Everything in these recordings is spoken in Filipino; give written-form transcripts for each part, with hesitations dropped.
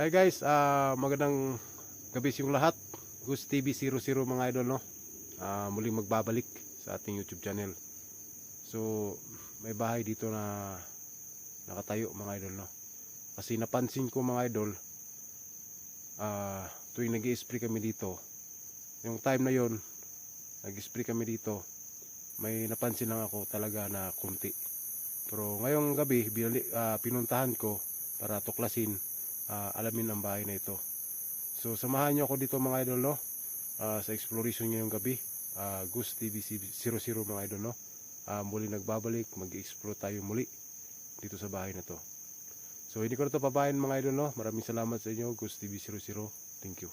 Hi guys, magandang gabi yung lahat. Gus TV 00 mga idol, no. Muling magbabalik sa ating YouTube channel. So, may bahay dito na nakatayo mga idol, no. Kasi napansin ko mga idol, tuwing nag-i-spray kami dito, yung time na yon, nag-i-spray kami dito, may napansin lang ako talaga na kunti. Pero ngayong gabi, pinuntahan ko para tuklasin, alamin ang bahay na ito. So samahan nyo ako dito mga idol, no, sa exploration ngayong gabi. Gus TV 00 mga idol, no. Muli nagbabalik, mag-explore tayo muli dito sa bahay na to. So hindi ko na ito pabayan mga idol, no. Maraming salamat sa inyo, Gus TV 00. Thank you.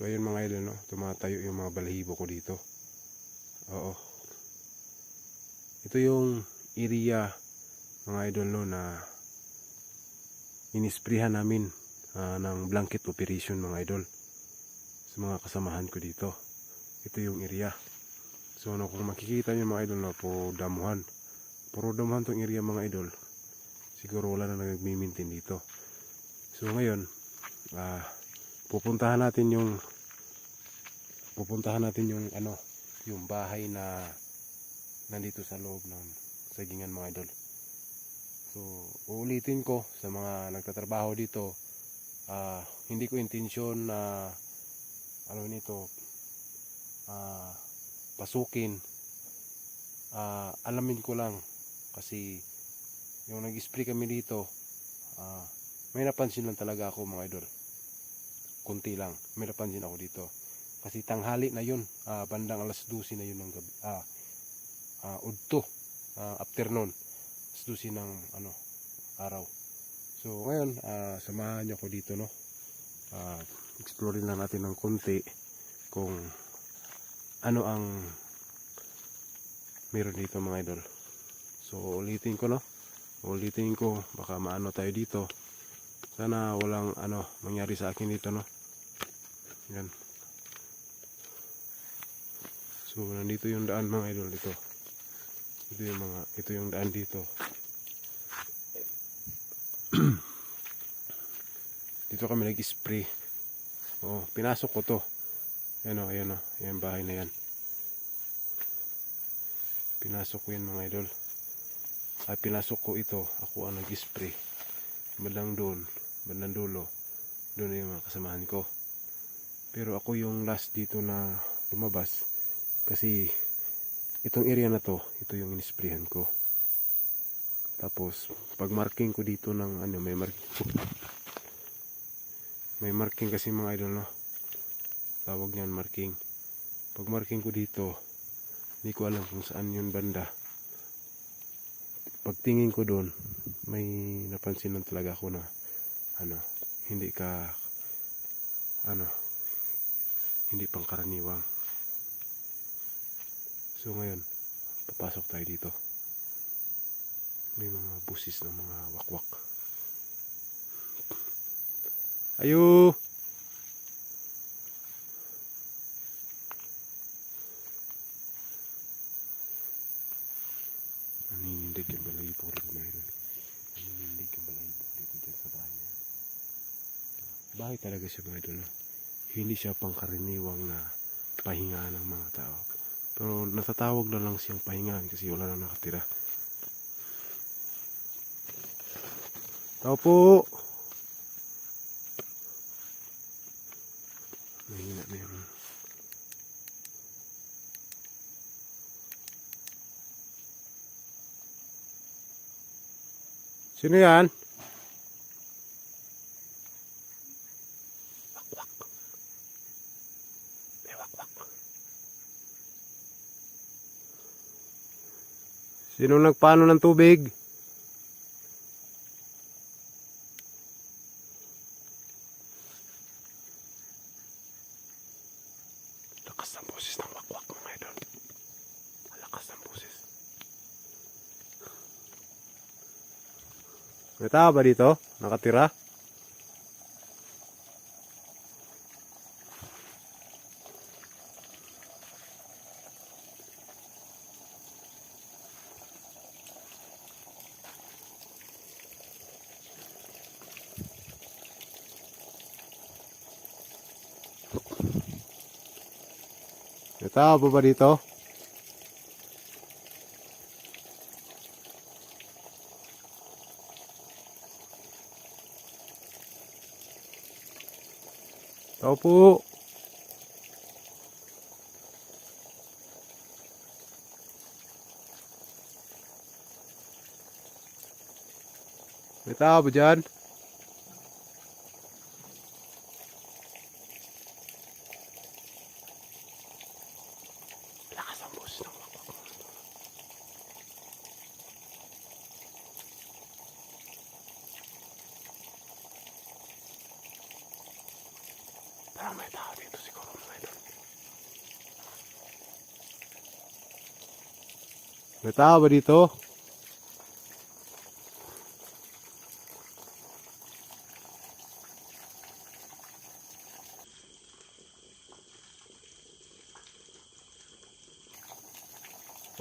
So ayun mga idol, no, tumatayo yung mga balahibo ko dito. Oo. Ito yung area mga idol, no, na inisprihan namin ng blanket operation mga idol sa mga kasamahan ko dito. Ito yung area. So ano, kung makikita nyo mga idol, no, puro damuhan tong area mga idol. Siguro wala na nagmi-maintain dito. So ngayon, pupuntahan natin yung ano, yung bahay na nandito sa loob ng sagingan mga idol. So uulitin ko sa mga nagtatrabaho dito, hindi ko intensyon na ano nito, pasukin. Alamin ko lang kasi yung nag-spray kami dito, may napansin lang talaga ako mga idol. Kunti lang, may napansin ako dito. Kasi tanghali na yun, bandang alas 12 na yun ng gabi, afternoon, alas 12 ng araw. So ngayon, samahan niyo ako dito, no. Exploring lang natin ng konti kung ano ang meron dito mga idol. So ulitin ko, baka maano tayo dito. Sana walang mangyari sa akin dito, no. Yan. So nandito yung daan mga idol dito. Ito yung daan dito. Dito kami nag-spray. Oh, pinasok ko to. Ayan o, yan bahay na yan. Pinasok ko yan mga idol. Pinasok ko ito, ako ang nag-spray. Bandang dulo, doon yung mga kasamahan ko. Pero ako yung last dito na lumabas. Kasi itong area na to, ito yung inisprayan ko. Tapos pag marking ko dito ng may marking kasi mga idol, no. Tawag niyan marking. Pag marking ko dito, hindi ko alam kung saan yun banda. Pagtingin ko doon, may napansin lang talaga ako na hindi pangkaraniwang. So ngayon, papasok tayo dito. May mga busis ng mga wakwak. Ayo! Naninindig yung balahibo ko dito mga idol. Naninindig yung balahibo ko dito dyan sa bahay na yan. Bahay talaga siya mga idol, no? Hindi siya pangkaraniwang na pahinga ng mga tao. Pero natatawag na lang siyang pahingaan kasi wala na nakatira. Tao po! Mahina na yun. Sino yan? Wakwak. May wakwak. Sino nagpano ng tubig? Lakas ng boses ng wakwak mga idol. Lakas ng boses. May tao ba dito? Nakatira? May tao ba dito? Tao po. May tao ba dyan? Lakas ang boses ng wakak. Parang may tao dito siguro mga idol. May tao ba dito?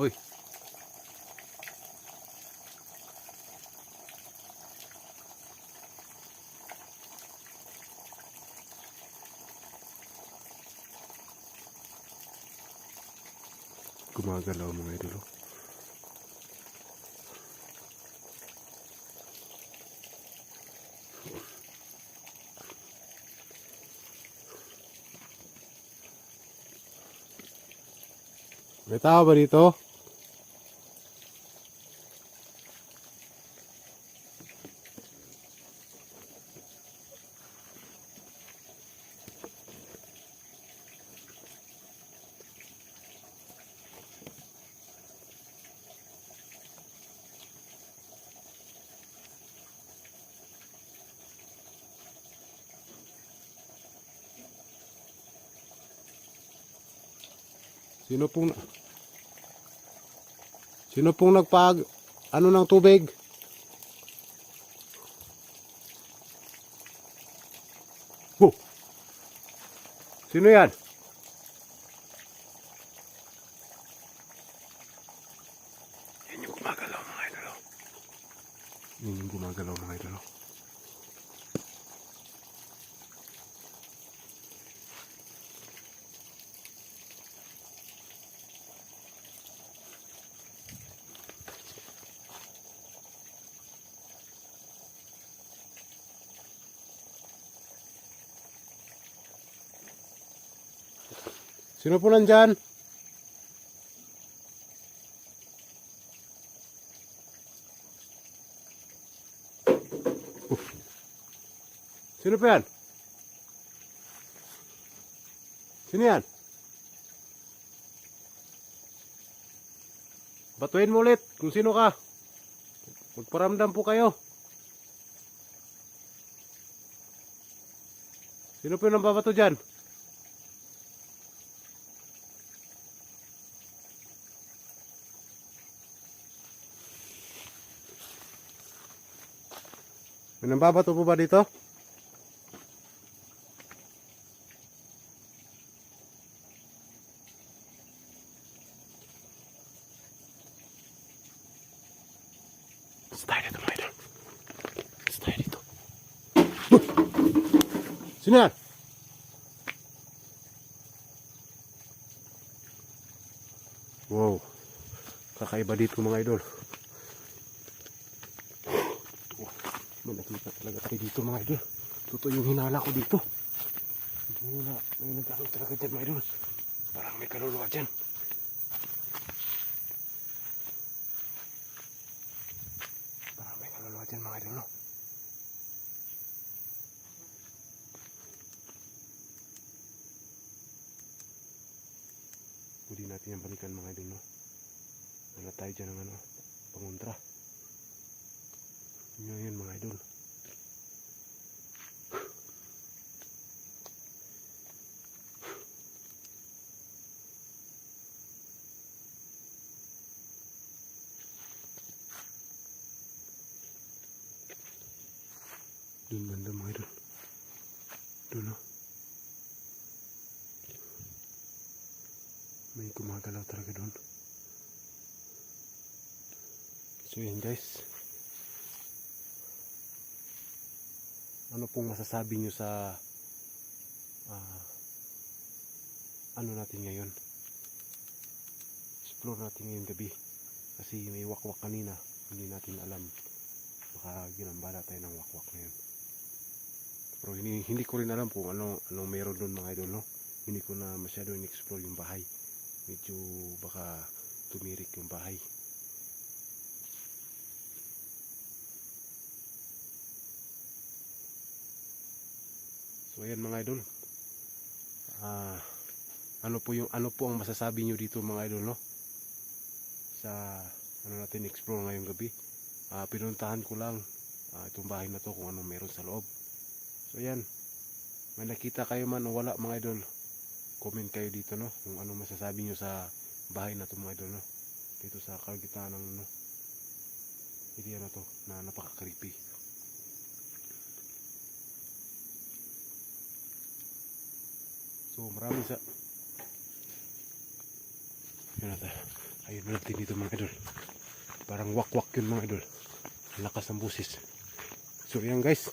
Uy. Gumagalaw mga idol. May tao ba dito? Sino pong nagpag ano ng tubig? Oh. Sino yan? Yan yung gumagalaw mga idol. Yan yung gumagalaw mga idol. Sino po nandyan? Sino po yan? Sino yan? Batuin mo ulit kung sino ka. Magparamdam po kayo. Sino po yung nambabato dyan? May nambabato po ba dito? Stay dito mga idol. Stay dito. Sino yan? Wow. Kakaiba dito mga idol. May nakita talaga tayo dito mga idol. Totoo yung hinala ko dito. May nagkakaroon talaga dyan mga idol. Parang may kaluluwa dyan. Parang may kaluluwa dyan mga idol. Hindi natin yung balikan mga idol. Wala tayo dyan ng pangontra. Yun mga idol. Doon banda mga idol. Doon no. May gumagalaw talaga doon. So yan guys. Ano pong masasabi nyo sa ano natin ngayon? Explore natin ngayong gabi. Kasi may wakwak kanina. Hindi natin alam. Baka ginambala tayo ng wakwak na yun. Pero hindi ko rin alam kung anong meron doon mga idol, no? Hindi ko na masyado in-explore yung bahay. Medyo baka tumirik yung bahay. So ayan mga idol. Ano po ang masasabi nyo dito mga idol, no? Sa natin explore ngayong gabi. Pinuntahan ko lang itong bahay na to kung anong meron sa loob. So ayan. May nakita kayo man o wala mga idol, comment kayo dito, no? Kung ano masasabi nyo sa bahay na to mga idol, no? Dito sa kalagitnaan ng area na to na napaka-creepy. So maraming ayun natin dito mga idol. Parang wakwak yun mga idol. Lakas ng busis. So yan guys.